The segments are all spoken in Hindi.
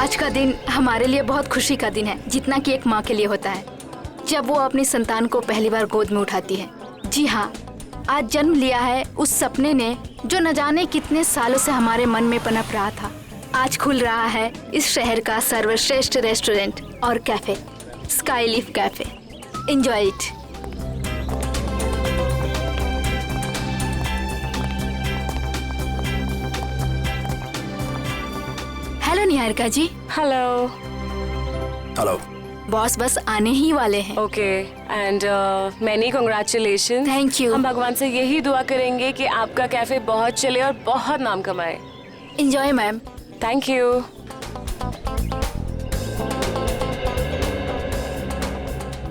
आज का दिन हमारे लिए बहुत खुशी का दिन है, जितना कि एक माँ के लिए होता है जब वो अपनी संतान को पहली बार गोद में उठाती है। जी हाँ, आज जन्म लिया है उस सपने ने जो न जाने कितने सालों से हमारे मन में पनप रहा था। आज खुल रहा है इस शहर का सर्वश्रेष्ठ रेस्टोरेंट और cafe, Skyleaf cafe. Enjoy it. Hello Niharika ji. Hello. Hello. Boss बस आने ही वाले हैं। Okay and many congratulation. Thank you. हम भगवान से यही दुआ करेंगे कि आपका कैफे बहुत चले और बहुत नाम कमाए। Enjoy ma'am. Thank you.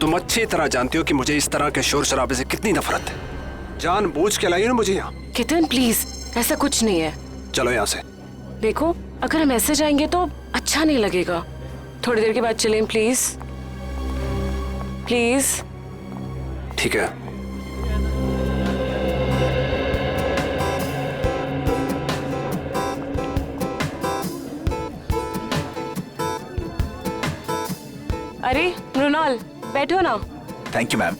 तुम अच्छी तरह जानती हो कि मुझे इस तरह के शोर शराबे से कितनी नफरत है। जानबूझ के लाई ना मुझे यहाँ। कितन प्लीज, ऐसा कुछ नहीं है। चलो यहाँ से। देखो, अगर हम ऐसे जाएंगे तो अच्छा नहीं लगेगा। थोड़ी देर के बाद चलें प्लीज। प्लीज। ठीक है। अरे मृणाल, बैठो ना। Thank you ma'am.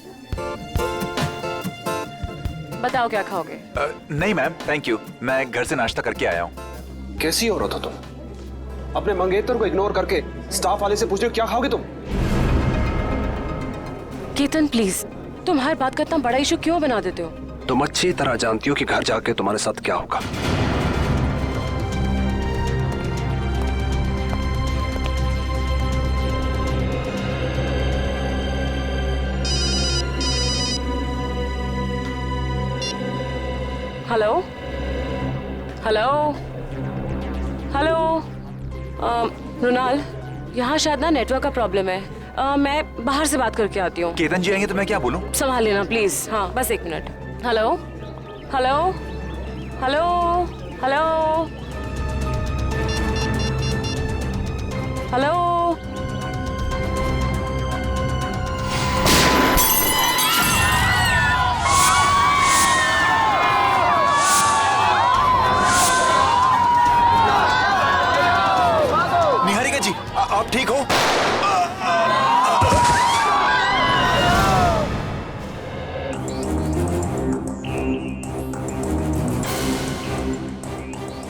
बताओ क्या खाओगे? नहीं मैम, थैंक यू, मैं घर से नाश्ता करके आया हूँ। कैसी औरत हो तुम? अपने मंगेतर को इग्नोर करके स्टाफ वाले से पूछ रहे हो क्या खाओगे तुम? केतन प्लीज, तुम हर बात का इतना बड़ा इशू क्यों बना देते हो? तुम अच्छी तरह जानती हो कि घर जाके तुम्हारे साथ क्या होगा। Hello hello hello. मृणाल, यहाँ शायद ना नेटवर्क का प्रॉब्लम है। मैं बाहर से बात करके आती हूँ। केतन जी आएंगे तो मैं क्या बोलूँ? संभाल लेना प्लीज। हाँ, बस 1 minute. Hello hello hello hello hello. Niharika ji, आप ठीक हो?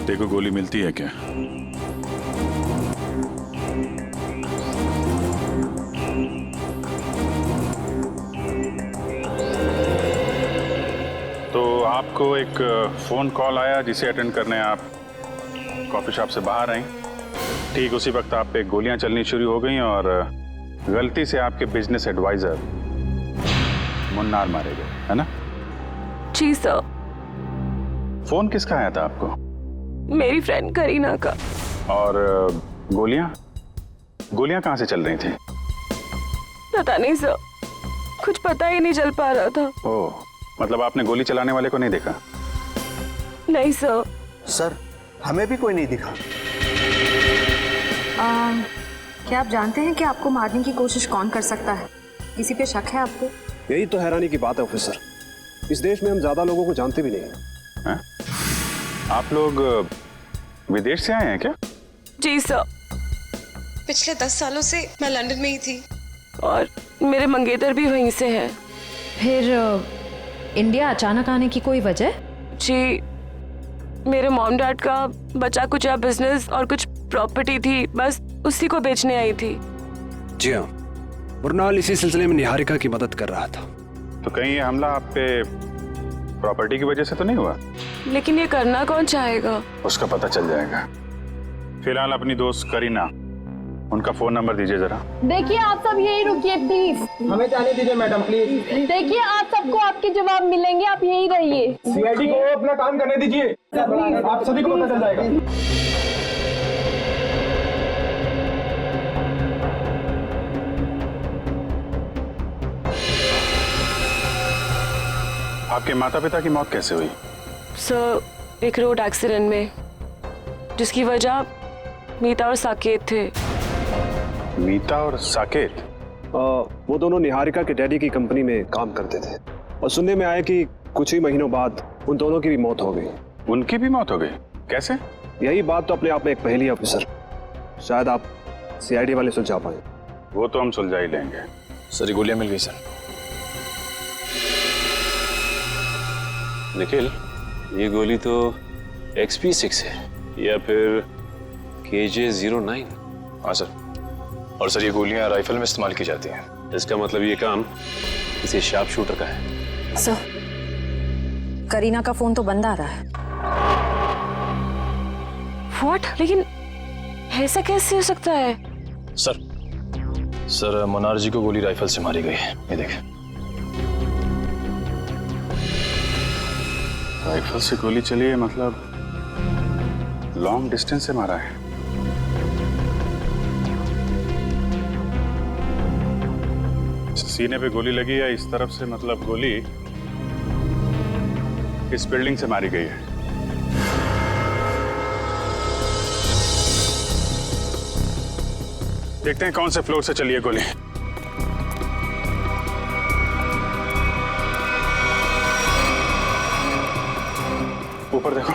देखो, गोली मिलती है क्या? तो आपको एक फोन कॉल आया जिसे अटेंड करने आप कॉफी शॉप से बाहर आई। ठीक उसी वक्त आप पे गोलियां चलनी शुरू हो गई और गलती से आपके बिजनेस एडवाइजर मुन्नार मारे गए, है ना? जी सर। फोन किसका आया था आपको? मेरी फ्रेंड करीना का। और गोलियां कहाँ से चल रही थी? पता नहीं सर, कुछ पता ही नहीं चल पा रहा था। ओह, मतलब आपने गोली चलाने वाले को नहीं देखा? नहीं सर। सर, हमें भी कोई नहीं दिखा। क्या आप जानते हैं कि आपको मारने की कोशिश कौन कर सकता है? किसी पे शक है आपको? यही तो हैरानी की बात है ऑफिसर। इस देश में हम ज्यादा लोगों को जानते भी नहीं हैं। आप लोग विदेश से आए हैं क्या? जी सर। पिछले 10 सालों से मैं लंदन में ही थी और मेरे मंगेतर भी वहीं से हैं। फिर इंडिया अचानक आने की कोई वजह? जी, मेरे मॉम डैड का बचा कुचा बिजनेस और कुछ प्रॉपर्टी थी, बस उसी को बेचने आई थी। जी हाँ, मृणाल इसी सिलसिले में निहारिका की मदद कर रहा था। तो कहीं ये हमला आप पे प्रॉपर्टी की वजह से तो नहीं हुआ? लेकिन ये करना कौन चाहेगा? उसका पता चल जाएगा। फिलहाल अपनी दोस्त करीना, उनका फोन नंबर दीजिए जरा। देखिए, आप सब यही रुकिए प्लीज। हमें जाने दीजिए मैडम प्लीज। देखिए, आप सबको आपके जवाब मिलेंगे, आप यही रहिए। सीआईडी को अपना काम करने दीजिए, आप सभी को पता चल जाएगा। आपके माता पिता की मौत कैसे हुई? सर, एक रोड एक्सीडेंट में, जिसकी वजह मीता और साकेत थे। मीता और साकेत? वो दोनों निहारिका के डैडी की कंपनी में काम करते थे और सुनने में आया कि कुछ ही महीनों बाद उन दोनों की भी मौत हो गई। उनकी भी मौत हो गई? कैसे? यही बात तो अपने आप में एक पहेली है ऑफिसर। शायद आप सीआईडी वाले सुलझा पाए। वो तो हम सुलझा ही लेंगे। सर ये गोलियां मिल गई सर। निखिल, ये गोली तो XP6 है या फिर KJ-09। हाँ सर, और सर ये गोलियां राइफल में इस्तेमाल की जाती हैं। इसका मतलब ये काम किसी शार्प शूटर का है। सर, करीना का फोन तो बंद आ रहा है। व्हाट? लेकिन ऐसा कैसे हो सकता है? सर मनार जी को गोली राइफल से मारी गई है, ये देख। राइफल से गोली चली है, मतलब लॉन्ग डिस्टेंस से मारा है। सीने पे गोली लगी है इस तरफ से, मतलब गोली इस बिल्डिंग से मारी गई है। देखते हैं कौन से फ्लोर से चली है गोली। ऊपर देखो।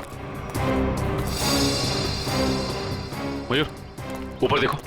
मयूर, ऊपर देखो।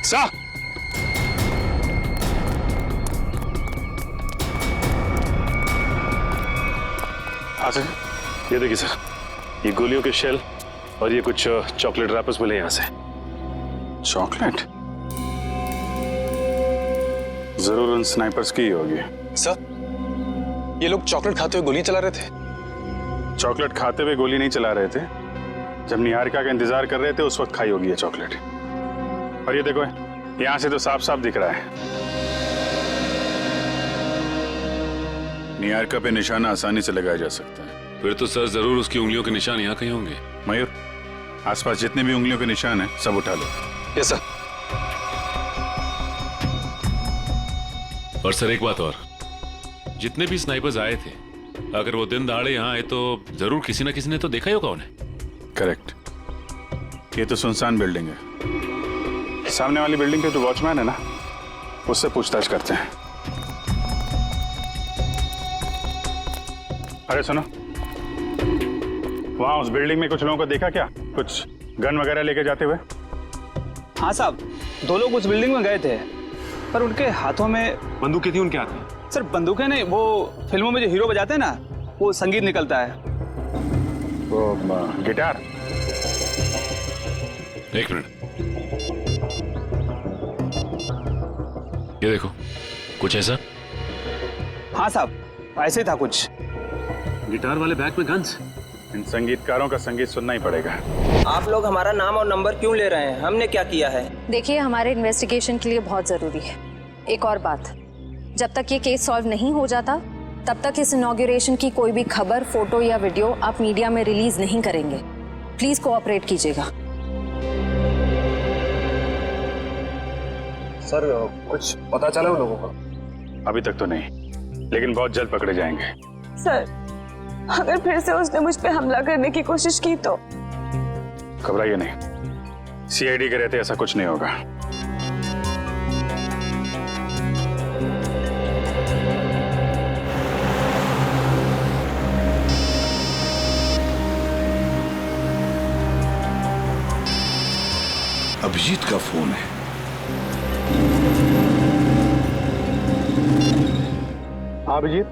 सा सर, ये देखिए सर, ये गोलियों के शेल और ये कुछ चॉकलेट रैपर्स मिले यहाँ से। चॉकलेट? जरूर उन स्नाइपर्स की ही होगी। सर, ये लोग चॉकलेट खाते हुए गोली चला रहे थे। चॉकलेट खाते हुए गोली नहीं चला रहे थे, जब निहारिका का इंतजार कर रहे थे उस वक्त खाई होगी ये चॉकलेट। और ये देखो, यहां से तो साफ साफ दिख रहा है। निहारिका पे निशाना आसानी से लगाया जा सकता है। फिर तो सर जरूर उसकी उंगलियों के निशान यहाँ कहीं होंगे। मयूर, आसपास जितने भी उंगलियों के निशान हैं सब उठा लो। Yes sir. और सर एक बात और, जितने भी स्नाइपर्स आए थे, अगर वो दिन दहाड़े यहाँ आए तो जरूर किसी ना किसी ने तो देखा ही होगा उन्हें। करेक्ट। ये तो सुनसान बिल्डिंग है। सामने वाली बिल्डिंग के जो वॉचमैन है ना, उससे पूछताछ करते हैं। अरे सुनो, वहां उस बिल्डिंग में कुछ लोगों को देखा क्या? कुछ गन वगैरह लेके जाते हुए? हाँ साहब, 2 लोग उस बिल्डिंग में गए थे, पर उनके हाथों में बंदूकें थी उनके हाथ में। सर बंदूकें नहीं, वो फिल्मों में जो हीरो बजाते हैं ना, वो संगीत निकलता है। वो गिटार? एक मिनट, ये देखो, कुछ ऐसा? हाँ साहब, ऐसे ही था कुछ। गिटार वाले बैग में गन्स। इन संगीतकारों का संगीत सुनना ही पड़ेगा। आप लोग हमारा नाम और नंबर क्यों ले रहे हैं? हमने क्या किया है? देखिए, हमारे इन्वेस्टिगेशन के लिए बहुत जरूरी है। एक और बात, जब तक ये केस सॉल्व नहीं हो जाता तब तक इस इनॉग्रेशन की कोई भी खबर, फोटो या वीडियो आप मीडिया में रिलीज नहीं करेंगे। प्लीज कोऑपरेट कीजिएगा। सर, कुछ पता चला उन लोगों को? अभी तक तो नहीं, लेकिन बहुत जल्द पकड़े जाएंगे। सर, अगर फिर से उसने मुझ पे हमला करने की कोशिश की तो? घबराइए नहीं, सीआईडी के रहते ऐसा कुछ नहीं होगा। अभिजीत का फोन है। हाँ अभिजीत,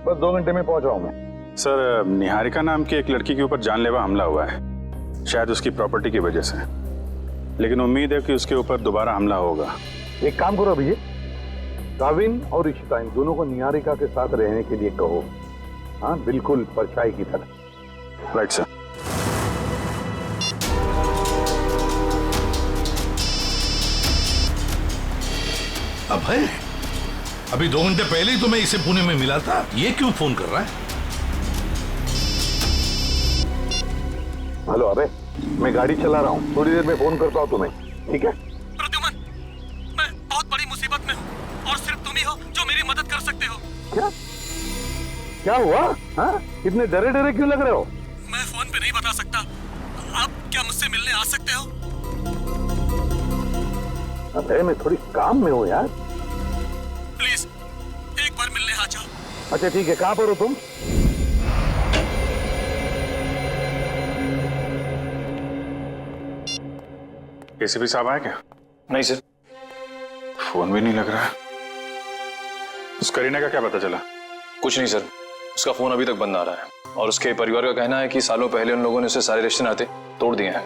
बस 2 घंटे में पहुंच रहा हूं मैं। सर, निहारिका नाम की एक लड़की के ऊपर जानलेवा हमला हुआ है, शायद उसकी प्रॉपर्टी की वजह से। लेकिन उम्मीद है कि उसके ऊपर दोबारा हमला होगा। एक काम करो अभिजीत, काविन और इशिता इन दोनों को निहारिका के साथ रहने के लिए कहो। हाँ, बिल्कुल परछाई की तरह। Right sir. अभय, अभी 2 घंटे पहले ही तो मैं इसे पुणे में मिला था, ये क्यों फोन कर रहा है? हेलो अबे, मैं गाड़ी चला रहा हूँ, थोड़ी देर में फोन करता हूँ तुम्हें, ठीक है? प्रद्युमन, मैं बहुत बड़ी मुसीबत में हूँ और सिर्फ तुम ही हो जो मेरी मदद कर सकते हो। क्या हुआ? हाँ? इतने डरे डरे क्यों लग रहे हो? मैं फोन पे नहीं बता सकता। आप क्या मुझसे मिलने आ सकते हो? अबे मैं थोड़ी काम में हूँ यार। प्लीज एक बार मिलने आ जाओ। अच्छा ठीक है, कहाँ पर हो तुम? एसीपी साहब आए क्या? नहीं सर। फोन भी नहीं लग रहा। उस करीना का क्या पता चला? कुछ नहीं सर, उसका फोन अभी तक बंद आ रहा है और उसके परिवार का कहना है कि सालों पहले उन लोगों ने उसे सारे रिश्ते नाते तोड़ दिए हैं।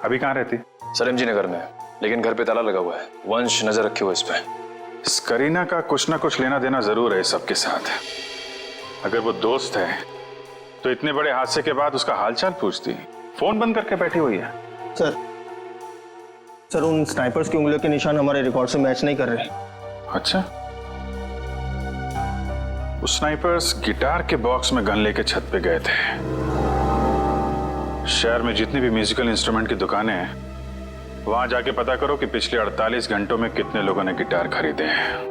अभी कहाँ रहती? सर MG नगर में, लेकिन घर पे ताला लगा हुआ है। वंश नजर रखे हुए इस पे। इस करीना का कुछ ना कुछ लेना देना जरूर है सबके साथ। अगर वो दोस्त है तो इतने बड़े हादसे के बाद उसका हालचाल पूछती, फोन बंद करके बैठी हुई है। सर उन स्नाइपर्स की उंगलियों के निशान हमारे रिकॉर्ड से मैच नहीं कर रहे। अच्छा, उस स्नाइपर्स गिटार के बॉक्स में गन लेके छत पे गए थे। शहर में जितनी भी म्यूजिकल इंस्ट्रूमेंट की दुकानें हैं, वहां जाके पता करो कि पिछले 48 घंटों में कितने लोगों ने गिटार खरीदे हैं।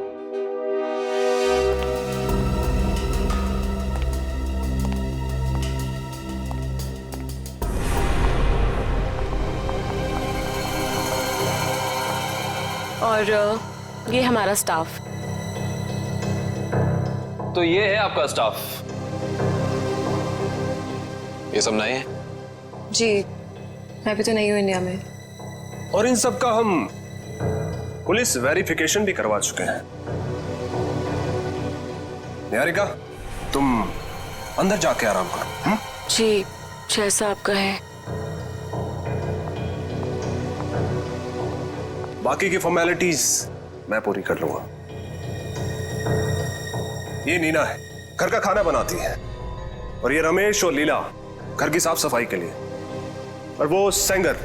और ये हमारा स्टाफ। तो ये है आपका स्टाफ? ये सब नए हैं? जी, मैं भी तो नहीं हूँ इंडिया में। और इन सब का हम पुलिस वेरिफिकेशन भी करवा चुके हैं। निहारिका, तुम अंदर जाके आराम करो। जी, जैसा आपका है। बाकी की फॉर्मेलिटीज मैं पूरी कर लूंगा। ये नीना है, घर का खाना बनाती है, और ये रमेश और लीला घर की साफ सफाई के लिए, और वो सेंगर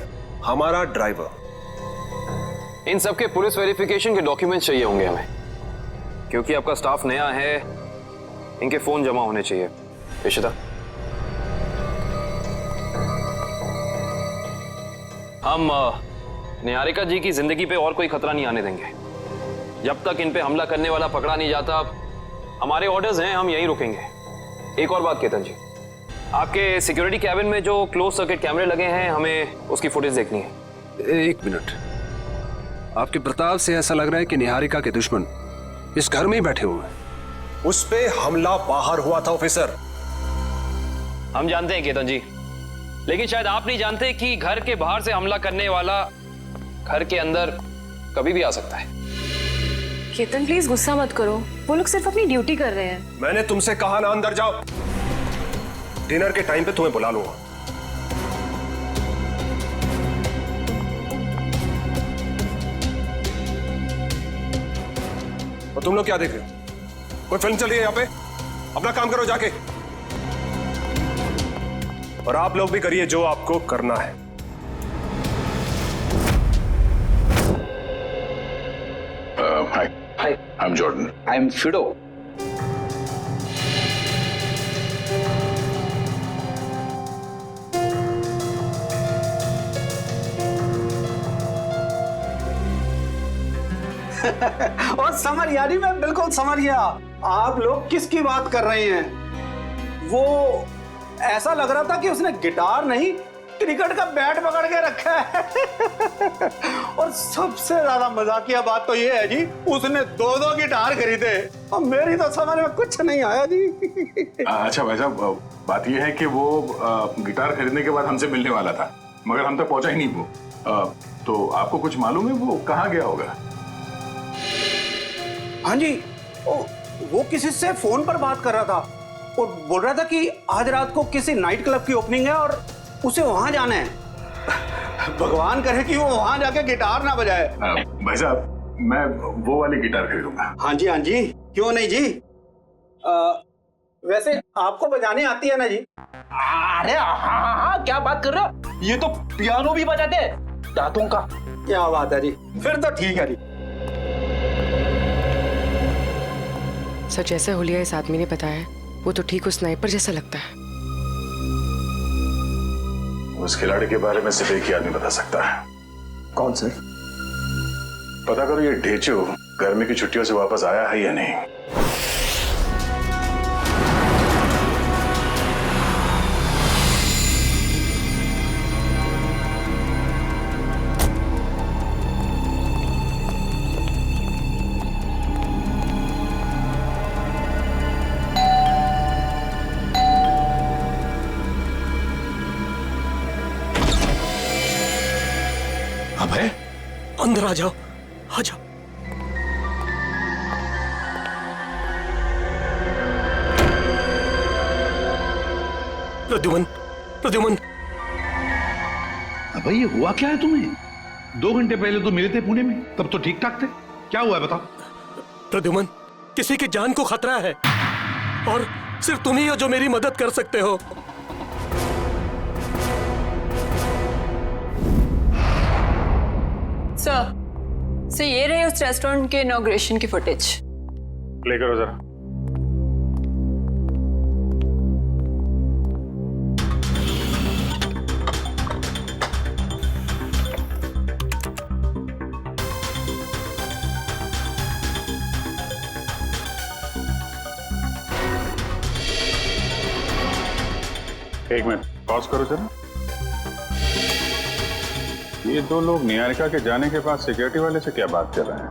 हमारा ड्राइवर। इन सब के पुलिस वेरिफिकेशन के डॉक्यूमेंट्स चाहिए होंगे हमें, क्योंकि आपका स्टाफ नया है। इनके फोन जमा होने चाहिए। इशिता, हम निहारिका जी की जिंदगी पे और कोई खतरा नहीं आने देंगे। जब तक इन पे हमला करने वाला पकड़ा नहीं जाता, हमारे ऑर्डर्स हैं, हम यहीं रुकेंगे। एक और बात केतन जी, आपके सिक्योरिटी कैबिन में जो क्लोज सर्किट कैमरे लगे हैं, हमें उसकी फुटेज देखनी है। एक मिनट, आपके प्रताप से ऐसा लग रहा है कि निहारिका के दुश्मन इस घर में ही बैठे हुए हैं। उस पे हमला बाहर हुआ था ऑफिसर। हम जानते हैं केतन जी, लेकिन शायद आप नहीं जानते कि घर के बाहर से हमला करने वाला घर के अंदर कभी भी आ सकता है। केतन प्लीज गुस्सा मत करो, वो लोग सिर्फ अपनी ड्यूटी कर रहे हैं। मैंने तुमसे कहा ना अंदर जाओ। डिनर के टाइम पे तुम्हें बुला लूंगा। और तुम लोग क्या देख रहे हो? कोई फिल्म चल रही है यहाँ पे? अपना काम करो जाके। और आप लोग भी करिए जो आपको करना है। Hi, I'm Jordan. I'm Fido. और समझ यानी मैं बिल्कुल समझ गया आप लोग किसकी बात कर रहे हैं। वो ऐसा लग रहा था कि उसने गिटार नहीं, क्रिकेट का बैट पकड़ के रखा है। और सबसे ज्यादा मजाकिया बात तो ये है जी, उसने 2-2 गिटार खरीदे और मेरी तो समझ में कुछ नहीं आया जी। अच्छा भाई साहब, बात ये है कि वो गिटार खरीदने के बाद हमसे मिलने वाला था, मगर हम तक पहुंचा ही नहीं वो। तो आपको कुछ मालूम है वो कहाँ गया होगा? हाँ जी, वो किसी से फोन पर बात कर रहा था और बोल रहा था कि आज रात को किसी नाइट क्लब की ओपनिंग है और उसे वहां जाना है। भगवान करे कि वो वहां जाके गिटार ना बजाए। भाई साहब, मैं वो वाली गिटार खरीदूंगा। हाँ जी हाँ जी, क्यों नहीं जी। वैसे आपको बजाने आती है ना जी? अरे हाँ, क्या बात कर रहे हो, ये तो पियानो भी बजाते हैं, दांतों का। क्या बात है जी, फिर तो ठीक है जी। सर, जैसा हुलिया इस आदमी ने बताया वो तो ठीक उस स्नाइपर जैसा लगता है। उस खिलाड़ी के बारे में सिर्फ एक ही आदमी बता सकता है। कौन सर? पता करो ये ढेचू गर्मी की छुट्टियों से वापस आया है या नहीं। अभय, अंदर आ जाओ, आ जाओ। प्रद्युमन, प्रद्युमन। अबे ये हुआ क्या है तुम्हें? 2 घंटे पहले तो मिले थे पुणे में, तब तो ठीक ठाक थे। क्या हुआ है बताओ। प्रद्युमन, किसी की जान को खतरा है और सिर्फ तुम ही हो जो मेरी मदद कर सकते हो। सर, ये रहे उस रेस्टोरेंट के इनॉग्रेशन की फुटेज। प्ले करो जरा। एक मिनट पॉज करो जरा। ये 2 लोग निहारिका के जाने के बाद सिक्योरिटी वाले से क्या बात कर रहे हैं?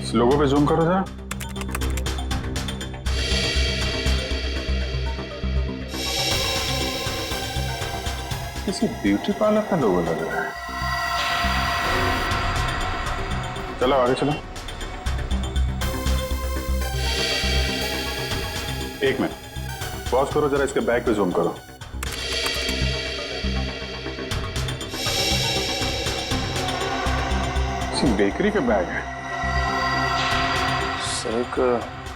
इस लोगों पे जूम करो जरा। किसी ब्यूटी पार्लर का लोगो लग रहा है। चलो आगे चलो। एक मिनट पॉज करो जरा, इसके बैग पे जूम करो। बेकरी का बैग है। सर, एक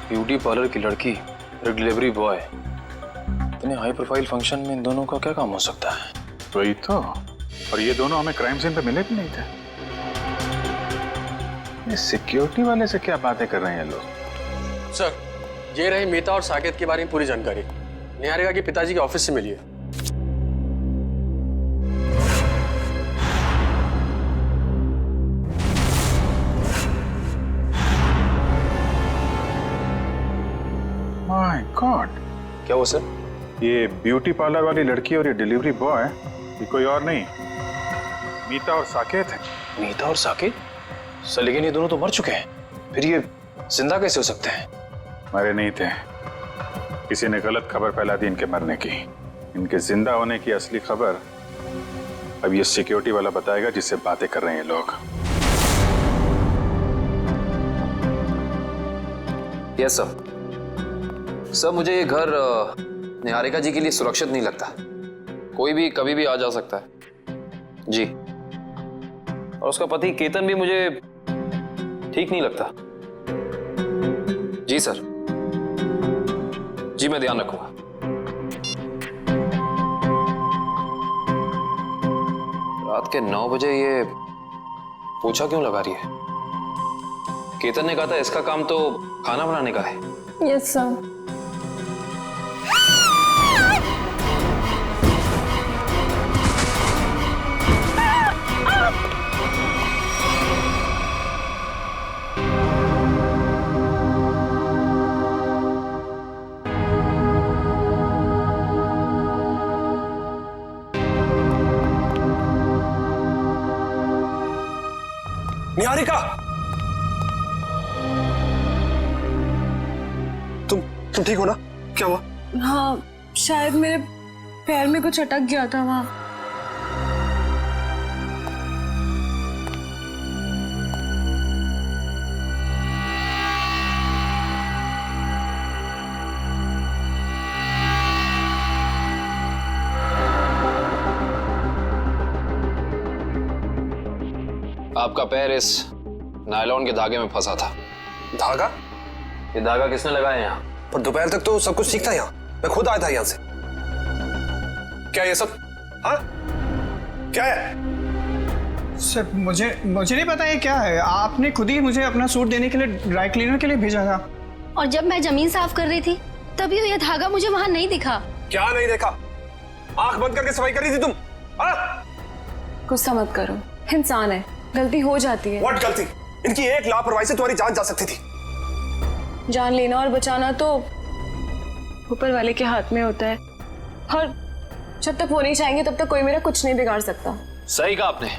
ब्यूटी पार्लर की लड़की, एक डिलीवरी बॉय, इतने हाई प्रोफाइल फंक्शन में इन दोनों का क्या काम हो सकता है? वही तो। और ये दोनों हमें क्राइम सीन पे मिले भी नहीं थे। ये सिक्योरिटी वाले से क्या बातें कर रहे हैं लोग? सर, ये रही मीता और साकेत के बारे में पूरी जानकारी। निहारिका के पिताजी के ऑफिस से मिली है। माय गॉड, क्या हुआ सर? ये ब्यूटी पार्लर वाली लड़की और ये डिलीवरी बॉय, ये कोई और नहीं, मीता और साकेत है। मीता और साकेत? सर, लेकिन ये दोनों तो मर चुके हैं, फिर ये जिंदा कैसे हो सकते हैं? मरे नहीं थे, किसी ने गलत खबर फैला दी इनके मरने की। इनके जिंदा होने की असली खबर अब ये सिक्योरिटी वाला बताएगा जिससे बातें कर रहे हैं ये लोग। Yes sir. सर, मुझे ये घर निहारिका जी के लिए सुरक्षित नहीं लगता। कोई भी कभी भी आ जा सकता है जी। और उसका पति केतन भी मुझे ठीक नहीं लगता। जी सर, जी मैं ध्यान रखूंगा। रात के 9 बजे ये पोछा क्यों लगा रही है? केतन ने कहा था इसका काम तो खाना बनाने का है। Yes sir. निहारिका, तुम ठीक हो ना? क्या हुआ? हाँ, शायद मेरे पैर में कुछ अटक गया था वहां। आपका पैर इस नायलॉन के धागे में फंसा था। धागा? ये धागा किसने लगाया यहाँ? पर दोपहर तक तो सब कुछ ठीक था यहाँ, मैं खुद आया था यहाँ से। क्या ये सब? हाँ? क्या है? सर मुझे नहीं पता ये क्या है। आपने खुद ही मुझे अपना सूट देने के लिए ड्राई क्लीनर के लिए भेजा था। और जब मैं जमीन साफ कर रही थी तभी ये धागा मुझे वहाँ नहीं दिखा। क्या नहीं देखा? आंख बंद करके सफाई कर रही थी तुम? गुस्सा मत करो, इंसान है, गलती हो जाती है। व्हाट गलती? इनकी एक लापरवाही से तुम्हारी जान जा सकती थी। जान लेना और बचाना तो ऊपर वाले के हाथ में होता है, और जब तक वो नहीं चाहेंगे तब तक कोई मेरा कुछ नहीं बिगाड़ सकता। सही कहा आपने।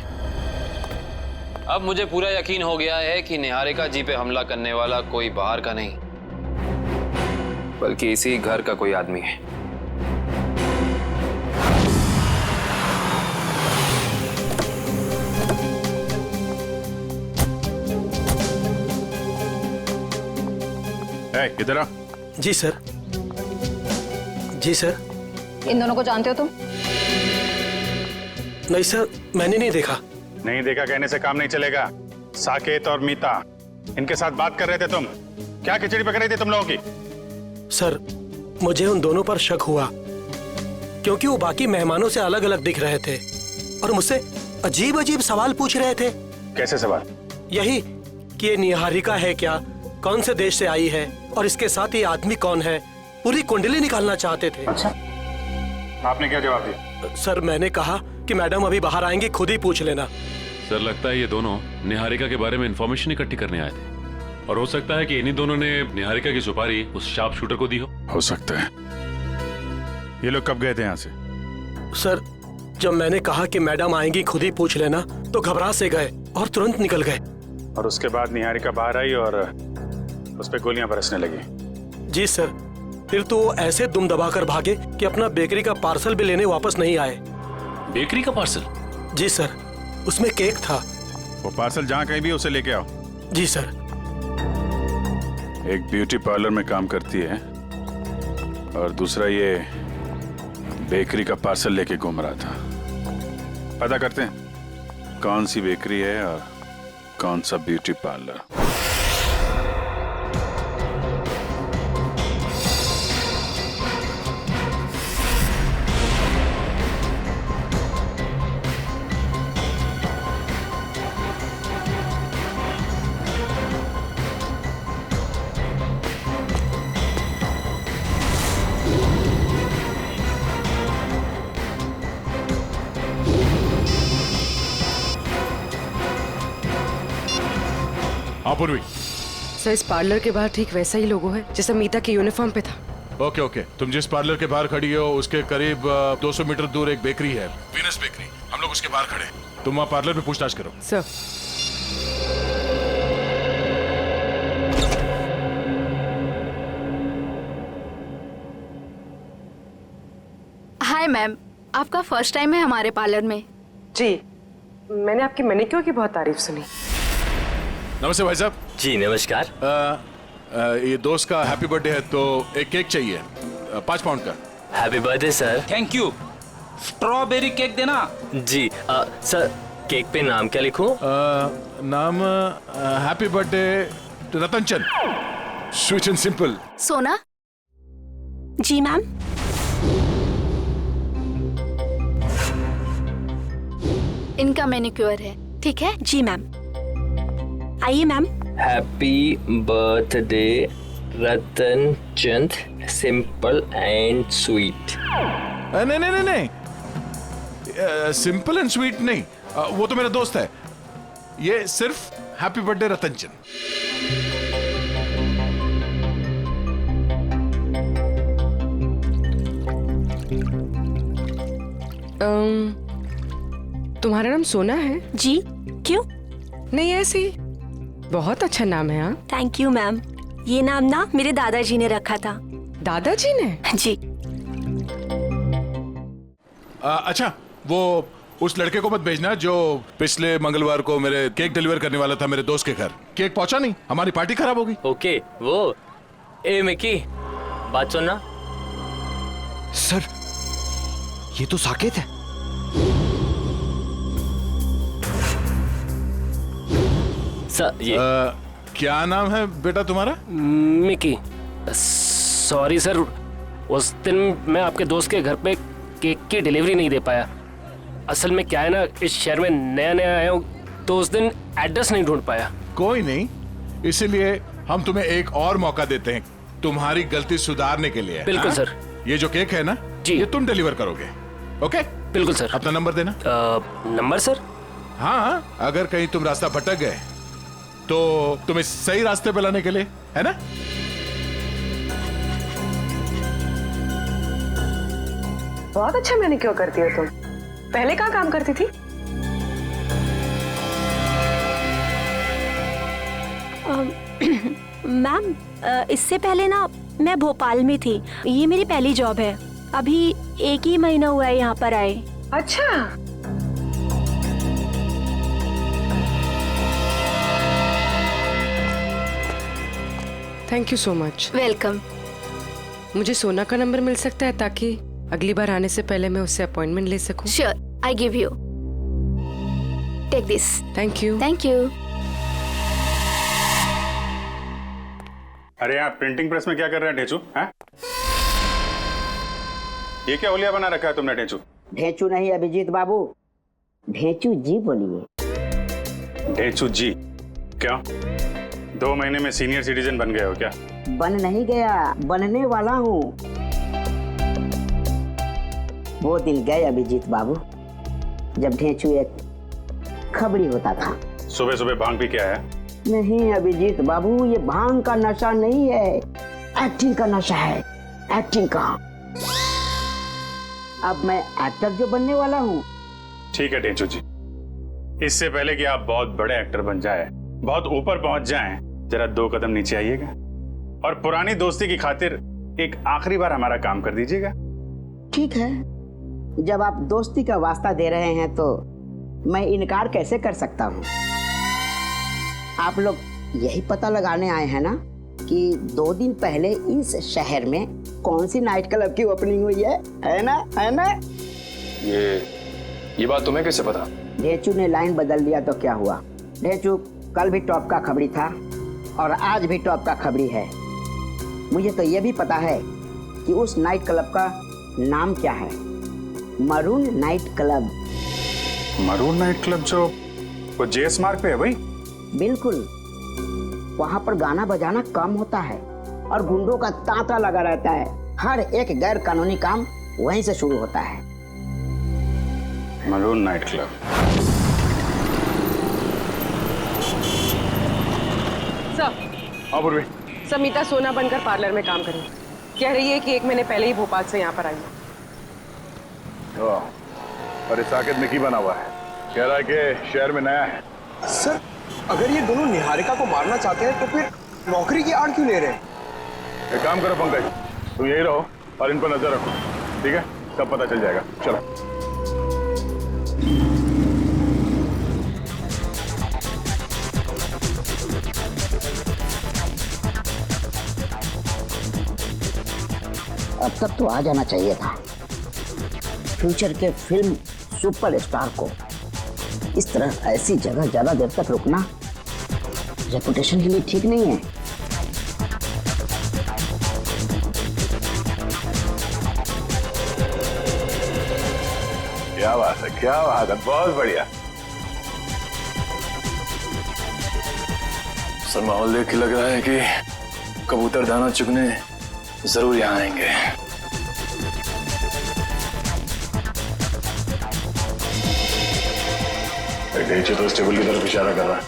अब मुझे पूरा यकीन हो गया है कि निहारिका जी पे हमला करने वाला कोई बाहर का नहीं, बल्कि इसी घर का कोई आदमी है। इधर आ। जी सर। जी सर। इन दोनों को जानते हो तुम? नहीं सर, मैंने नहीं देखा। नहीं देखा कहने से काम नहीं चलेगा। साकेत और मीता, इनके साथ बात कर रहे थे तुम। क्या खिचड़ी पक रही थी तुम लोगों की? सर, मुझे उन दोनों पर शक हुआ क्योंकि वो बाकी मेहमानों से अलग अलग दिख रहे थे और मुझसे अजीब अजीब सवाल पूछ रहे थे। कैसे सवाल? यही कि ये निहारिका है क्या, कौन से देश से आई है और इसके साथ ये आदमी कौन है, पूरी कुंडली निकालना चाहते थे। अच्छा, आपने क्या जवाब दिया? सर, मैंने कहा कि मैडम अभी बाहर आएंगी, खुद ही पूछ लेना। सर, लगता है ये दोनों निहारिका के बारे में इंफॉर्मेशन इकट्ठी करने आए थे और हो सकता है कि इन्हीं दोनों ने निहारिका की सुपारी उस शार्प शूटर को दी हो सकता है। ये लोग कब गए थे यहाँ से? सर, जब मैंने कहा कि मैडम आएंगी, खुद ही पूछ लेना, तो घबरा से गए और तुरंत निकल गए। और उसके बाद निहारिका बाहर आई और उस पे गोलियां बरसने लगी। जी सर, फिर तो वो ऐसे दुम दबाकर भागे कि अपना बेकरी का पार्सल भी लेने वापस नहीं आए। बेकरी का पार्सल? जी सर, उसमें केक था। वो पार्सल जहाँ कहीं भी उसे लेके आओ। जी सर। एक ब्यूटी पार्लर में काम करती है और दूसरा ये बेकरी का पार्सल लेके घूम रहा था। पता करते हैं कौन सी बेकरी है और कौन सा ब्यूटी पार्लर। पूर्वी, सर, इस पार्लर के बाहर ठीक वैसा ही लोगो है जैसा मीता के यूनिफॉर्म पे था। ओके ओके, तुम जिस पार्लर के बाहर खड़ी हो उसके करीब 200 मीटर दूर एक बेकरी है, वीनस बेकरी। हम लोग उसके बाहर खड़े हैं। तुम वहाँ पार्लर में पूछताछ करो। सर। हाय मैम, आपका फर्स्ट टाइम है हमारे पार्लर में? जी, मैंने आपकी मैनिक्योर की बहुत तारीफ सुनी। नमस्ते भाई साहब। जी नमस्कार। ये दोस्त का हैप्पी बर्थडे है तो एक केक चाहिए 5 पाउंड का। Happy birthday sir. Thank you. Strawberry cake देना। जी सर, केक पे नाम क्या लिखूं? नाम happy birthday Ratan Chand, sweet and simple. सोना? जी मैम। इनका मैनिक्योर है, ठीक है? जी मैम। आइए ma'am. Happy birthday Ratan Chand, simple and sweet. नहीं नहीं नहीं नहीं, सिंपल एंड स्वीट नहीं, वो तो मेरा दोस्त है। ये सिर्फ हैप्पी बर्थडे रतन चंद। तुम्हारा नाम सोना है? जी, क्यों? नहीं, ऐसे ही। बहुत अच्छा नाम है। हाँ, थैंक यू मैम। ये नाम ना मेरे दादाजी ने रखा था। दादाजी ने? जी। अच्छा, वो उस लड़के को मत भेजना जो पिछले मंगलवार को मेरे केक डिलीवर करने वाला था मेरे दोस्त के घर। केक पहुंचा नहीं, हमारी पार्टी खराब होगी। ओके, वो ए मिकी, बात सुनना। सर, ये तो साकेत है। सर ये क्या नाम है बेटा तुम्हारा? मिकी। सॉरी सर, उस दिन मैं आपके दोस्त के घर पे केक की डिलीवरी नहीं दे पाया। असल में क्या है ना, इस शहर में नया नया आया हूँ तो उस दिन एड्रेस नहीं ढूंढ पाया। कोई नहीं, इसीलिए हम तुम्हें एक और मौका देते हैं तुम्हारी गलती सुधारने के लिए। बिल्कुल सर। ये जो केक है ना जी, ये तुम डिलीवर करोगे। ओके बिल्कुल सर। अपना नंबर देना। Number sir? हाँ, अगर कहीं तुम रास्ता भटक गए तो तुम्हें सही रास्ते पे लाने के लिए, है ना? बहुत अच्छा मैनिक्योर करती हो तुम। पहले कहाँ काम करती थी? मैम, इससे पहले ना मैं भोपाल में थी। ये मेरी पहली जॉब है। अभी 1 ही महीना हुआ है यहाँ पर आए। अच्छा। Thank you so much. Welcome. मुझे सोना का नंबर मिल सकता है ताकि अगली बार आने से पहले मैं उससे अपॉइंटमेंट ले सकूं? Sure, I give you. Take this. Thank you. Thank you. अरे यहाँ प्रिंटिंग प्रेस में क्या कर रहे हैं ढेचू? हैं? ये क्या होलिया बना रखा है तुमने ढेचू? ढेचू नहीं अभिजीत बाबू, ढेचू जी बोलिए। ढेचू जी? क्यों? 2 महीने में सीनियर सिटीजन बन गए हो क्या? बन नहीं गया, बनने वाला हूँ। वो दिन गए अभिजीत बाबू जब ढेचू एक खबड़ी होता था। सुबह सुबह भांग पी के आया? नहीं अभिजीत बाबू, ये भांग का नशा नहीं है, एक्टिंग का नशा है। एक्टिंग का। अब मैं एक्टर जो बनने वाला हूँ। ठीक है ढेचू जी, इससे पहले कि आप बहुत बड़े एक्टर बन जाए, बहुत ऊपर पहुंच जाएं, जरा 2 कदम नीचे आइएगा और पुरानी दोस्ती की खातिर एक आखिरी बार हमारा काम कर दीजिएगा। ठीक है, जब आप दोस्ती का वास्ता दे रहे हैं तो मैं इनकार कैसे कर सकता हूँ। आप लोग यही पता लगाने आए हैं ना कि 2 दिन पहले इस शहर में कौन सी नाइट क्लब की ओपनिंग हुई है ना? है ना? ये बात तुम्हें कैसे पता? ढेचू ने लाइन बदल दिया तो क्या हुआ? ढेचू कल भी टॉप का खबरी था और आज भी टॉप का खबरी है। मुझे तो ये भी पता है कि उस नाइट क्लब का नाम क्या है। Maroon night club. Maroon night club जो वो जेएस मार्ग पे है भाई? बिल्कुल। वहाँ पर गाना बजाना कम होता है और गुंडों का तांता लगा रहता है। हर एक गैर कानूनी काम वहीं से शुरू होता है। Maroon night club. सर। हाँ पूर्वी। समीता सोना बनकर पार्लर में काम करी। कह रही है कि 1 महीने पहले ही भोपाल से यहाँ पर आई है। और इस साकेत में की बना हुआ है, कह रहा है कि शहर में नया है। सर, अगर ये दोनों निहारिका को मारना चाहते हैं तो फिर नौकरी की आड़ क्यों ले रहे हैं? एक काम करो पंकज, तुम यही रहो और इन पर नजर रखो, ठीक है? सब पता चल जाएगा। चलो। अब तक तो आ जाना चाहिए था। फ्यूचर के फिल्म सुपरस्टार को इस तरह ऐसी जगह ज्यादा देर तक रुकना रेपुटेशन के लिए ठीक नहीं है। क्या बात है, क्या बात है, बहुत बढ़िया। सर माहौल देख के लग रहा है कि कबूतर दाना चुगने जरूर यहाँ आएंगे। नीचे तो इस टेबल की तरफ इशारा कर रहा है।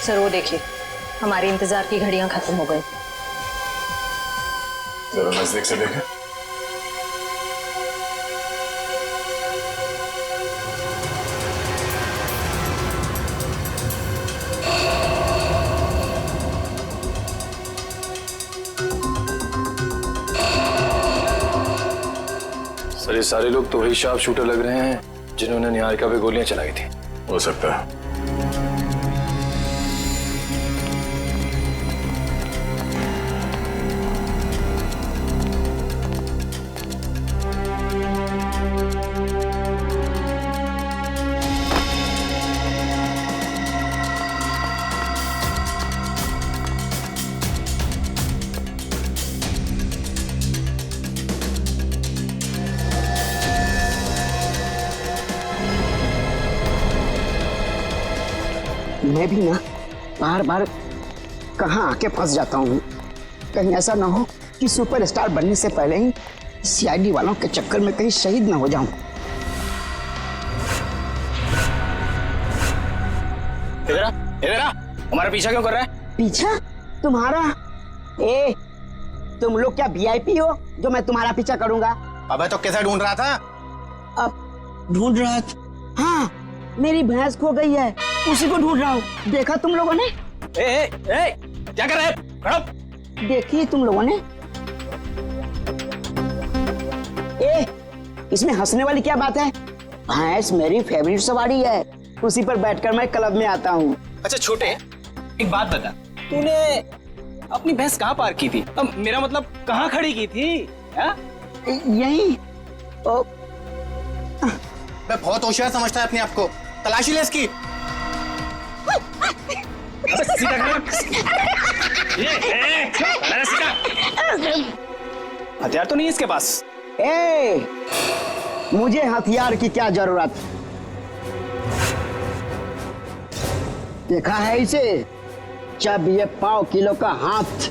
सर वो देखिए, हमारे इंतजार की घड़ियां खत्म हो गई। जरा नजदीक से देखें। सर ये ये सारे लोग तो वही शार्प शूटर लग रहे हैं जिन्होंने निहारिका पे गोलियां चलाई थी। हो सकता है। मैं भी ना बार बार कहाँ आके फंस जाता हूँ। कहीं ऐसा ना हो कि सुपरस्टार बनने से पहले ही सीआईडी वालों के चक्कर में कहीं शहीद ना हो जाऊं। इधर आ, हमारा पीछा क्यों कर रहा है? पीछा? तुम्हारा? ए, तुम लोग क्या वीआईपी हो जो मैं तुम्हारा पीछा करूंगा? अबे तो कैसे ढूंढ रहा था? अब ढूंढ रहा था? हाँ, मेरी भैंस खो गई है, उसी को ढूंढ रहा हूँ। देखा तुम लोगों ने? क्या कर रहे हैं? खड़ो। देखी तुम लोगों ने? इसमें हंसने वाली क्या बात है? भैंस मेरी फेवरेट सवारी है, उसी पर बैठकर मैं क्लब में आता हूँ। अच्छा छोटे, एक बात बता, तूने अपनी भैंस कहाँ पार्क की थी? मेरा मतलब कहाँ खड़ी की थी? यही। मैं बहुत होशियार समझता है अपने आप को। तलाशी ले इसकी। हथियार तो नहीं है इसके पास। मुझे हथियार की क्या जरूरत? देखा है इसे? जब ये 5 किलो का हाथ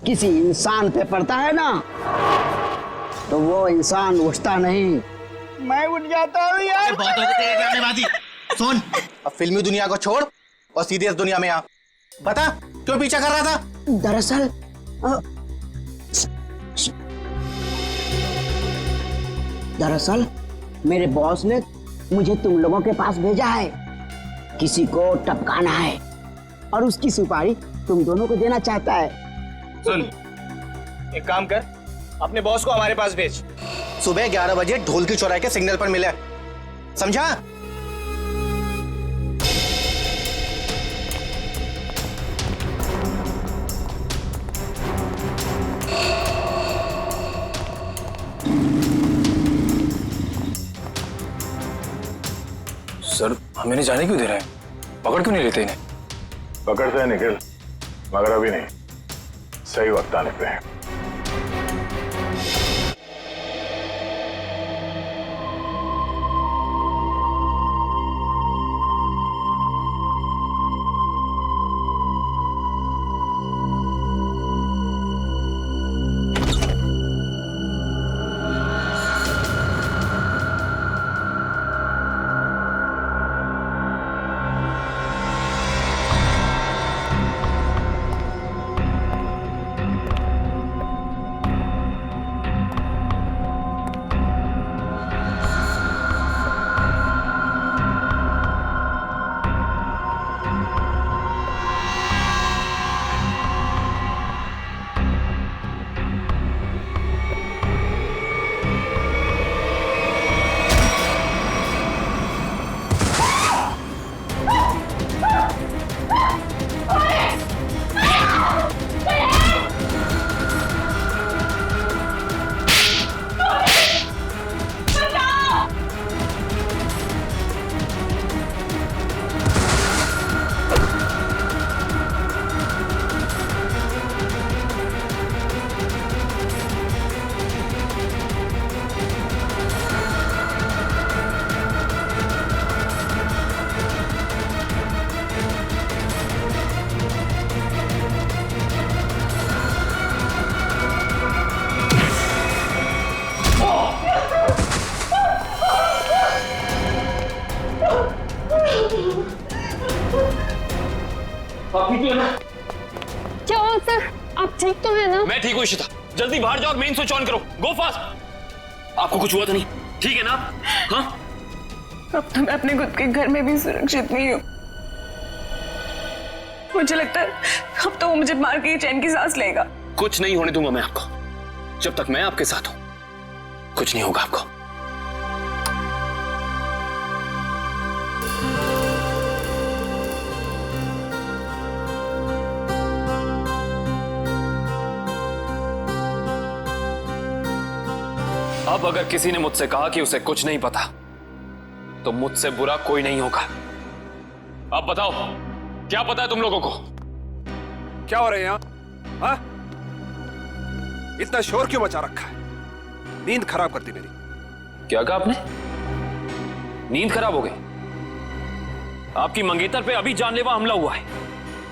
किसी इंसान पे पड़ता है ना, तो वो इंसान उठता नहीं, मैं उठ जाता हूँ यार। बहुत हो गए तेरे ड्रामेबाजी। सुन, अब फिल्मी दुनिया को छोड़ और सीधे इस दुनिया में आ। बता, क्यों पीछा कर रहा था? दरअसल मेरे बॉस ने मुझे तुम लोगों के पास भेजा है। किसी को टपकाना है और उसकी सुपारी तुम दोनों को देना चाहता है। सुन, एक काम कर, अपने बॉस को हमारे पास भेज। सुबह 11 बजे ढोल की चौराहे के सिग्नल पर मिले, समझा? सर, हमें नहीं जाने क्यों दे रहे हैं? पकड़ क्यों नहीं लेते इन्हें? पकड़ते हैं निखिल, मगर अभी नहीं, सही वक्त आने पे है। क्या हुआ सर? आप ठीक तो है ना? मैं ठीक हूँ इशिता, जल्दी बाहर जाओ और मेन स्विच ऑन करो। गो फास्ट। आपको कुछ हुआ तो नहीं? ठीक है ना? हाँ? अब तो मैं अपने खुद के घर में भी सुरक्षित नहीं हूँ। मुझे लगता है अब तो वो मुझे मार के चैन की सांस लेगा। कुछ नहीं होने दूंगा मैं आपको। जब तक मैं आपके साथ हूं कुछ नहीं होगा आपको। अब अगर किसी ने मुझसे कहा कि उसे कुछ नहीं पता तो मुझसे बुरा कोई नहीं होगा। अब बताओ, क्या पता है तुम लोगों को? क्या हो रहा है यहाँ? हाँ? इतना शोर क्यों मचा रखा है? नींद खराब करती मेरी। क्या कहा आपने? नींद खराब हो गई? आपकी मंगेतर पे अभी जानलेवा हमला हुआ है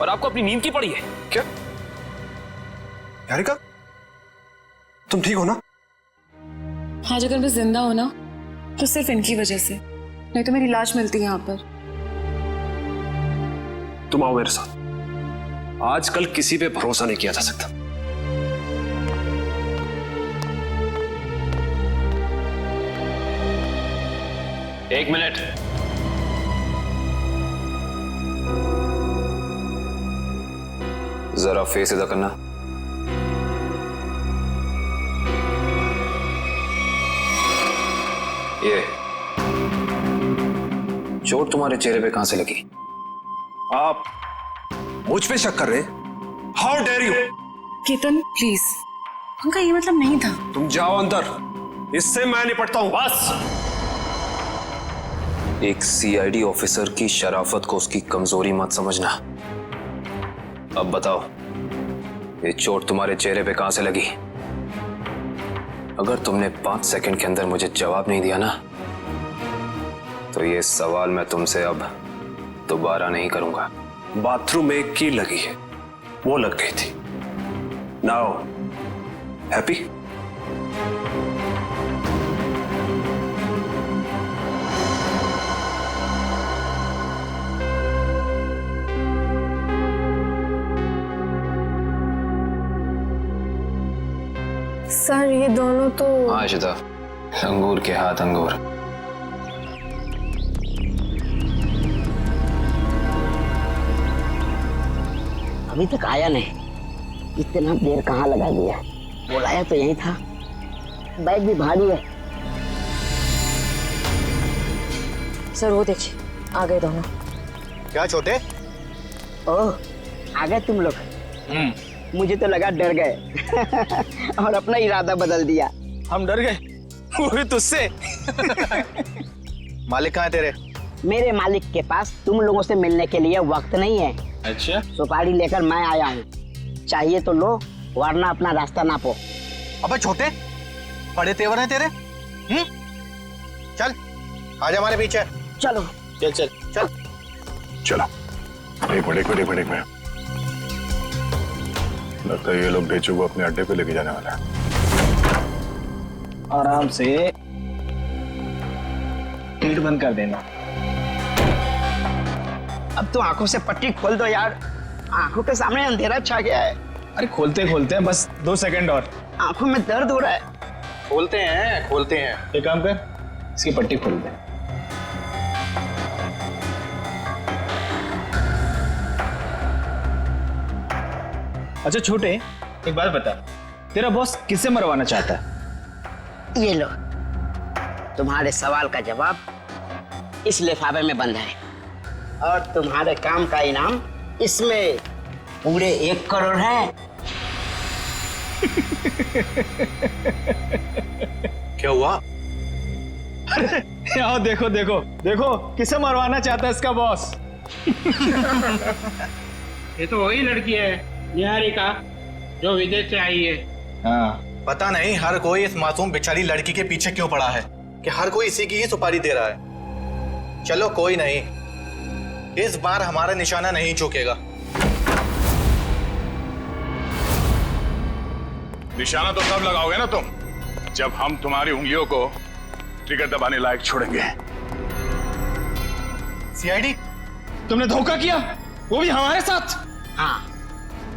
और आपको अपनी नींद की पड़ी है क्या? निहारिका, तुम ठीक हो ना? आज अगर मैं जिंदा हो ना तो सिर्फ इनकी वजह से, नहीं तो मेरी लाश मिलती है यहाँ पर। तुम आओ मेरे साथ। आजकल किसी पे भरोसा नहीं किया जा सकता। एक मिनट। जरा फेस इधर करना। ये चोट तुम्हारे चेहरे पे कहां से लगी? आप मुझ पे शक कर रहे? How dare you! Ketan please, उनका ये मतलब नहीं था। तुम जाओ अंदर, इससे मैं निपटता हूं। बस। एक सीआईडी ऑफिसर की शराफत को उसकी कमजोरी मत समझना। अब बताओ, ये चोट तुम्हारे चेहरे पे कहां से लगी? अगर तुमने 5 सेकंड के अंदर मुझे जवाब नहीं दिया ना, तो ये सवाल मैं तुमसे अब दोबारा नहीं करूंगा। बाथरूम में एक कील लगी है, वो लग गई थी। Now happy? सर ये दोनों तो... हाँ इशिता, अंगूर के हाथ अंगूर। अभी तक आया नहीं, इतना देर कहाँ लगा दिया? बुलाया तो यही था, बैग भी भारी है। सर वो देखिए, आ गए दोनों। क्या छोटे? ओह, आ गए तुम लोग। मुझे तो लगा डर गए और अपना इरादा बदल दिया। हम डर गए? वो भी तुझसे? मालिक कहाँ है तेरे? मेरे मालिक के पास तुम लोगों से मिलने के लिए वक्त नहीं है। अच्छा, सुपारी लेकर मैं आया हूँ, चाहिए तो लो, वरना अपना रास्ता नापो। अबे छोटे, बड़े तेवर हैं तेरे। चल आजा हमारे पीछे। चलो चल चल चल चलो। बड़े में लगता है ये लोग ढेचू को अपने अड्डे पे लेके जाने वाला है। आराम से गेट बंद कर देना। अब तो आंखों से पट्टी खोल दो यार, आंखों के सामने अंधेरा छा गया है। अरे खोलते हैं, बस 2 सेकंड और। आंखों में दर्द हो रहा है। खोलते हैं। एक काम कर, इसकी पट्टी खोल दे। अच्छा छोटे, एक बात बता, तेरा बॉस किसे मरवाना चाहता है? ये लो, तुम्हारे सवाल का जवाब इस लिफाफे में बंद है और तुम्हारे काम का इनाम इसमें पूरे 1 करोड़ है। क्या हुआ? अरे यहाँ देखो किसे मरवाना चाहता है इसका बॉस। ये तो वही लड़की है निहारिका, जो विदेश से आई है। हाँ, पता नहीं हर कोई इस मासूम बेचारी लड़की के पीछे क्यों पड़ा है कि हर कोई इसी की ही सुपारी दे रहा है। चलो कोई नहीं, इस बार हमारा निशाना नहीं चूकेगा। निशाना तो तब लगाओगे ना तुम, जब हम तुम्हारी उंगलियों को ट्रिगर दबाने लायक छोड़ेंगे। सीआईडी, तुमने धोखा किया, वो भी हमारे साथ। हाँ,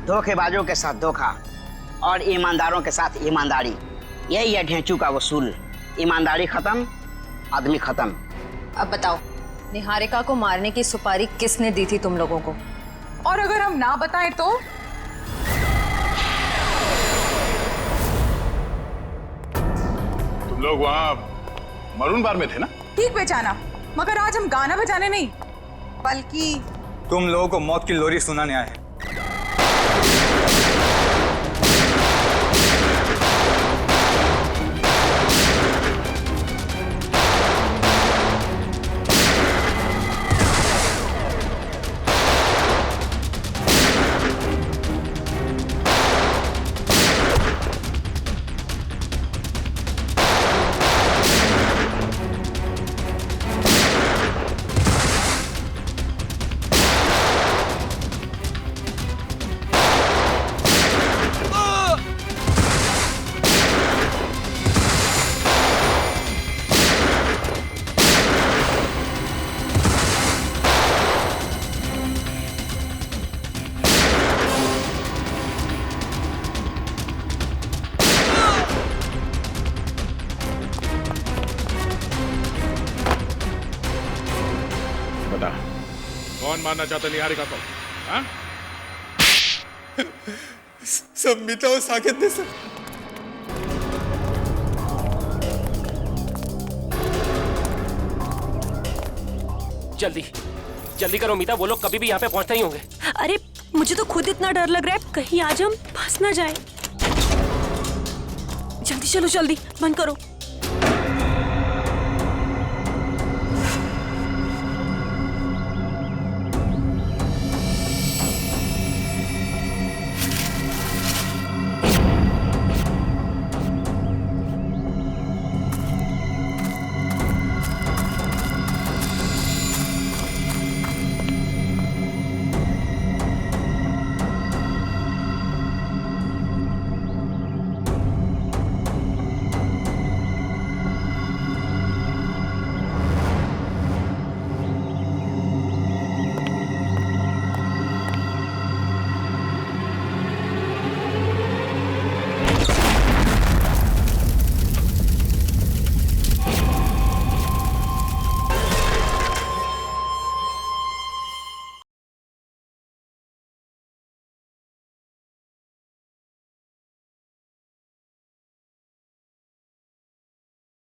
धोखेबाजों के साथ धोखा और ईमानदारों के साथ ईमानदारी, यही है ढेंचू का वसूल। ईमानदारी खत्म, आदमी खत्म। अब बताओ, निहारिका को मारने की सुपारी किसने दी थी तुम लोगों को? और अगर हम ना बताएं तो? तुम लोग वहां मरून बार में थे ना? ठीक पहचाना, मगर आज हम गाना बजाने नहीं बल्कि तुम लोगों को मौत की लोरी सुनाने आए हैं। मारना चाहता निहारिका को? हाँ? संमिता और साकेत ने सर। जल्दी जल्दी करो मीता, वो लोग कभी भी यहाँ पे पहुंचते ही होंगे। अरे मुझे तो खुद इतना डर लग रहा है, कहीं आज हम फंस ना जाए। जल्दी चलो, जल्दी बंद करो।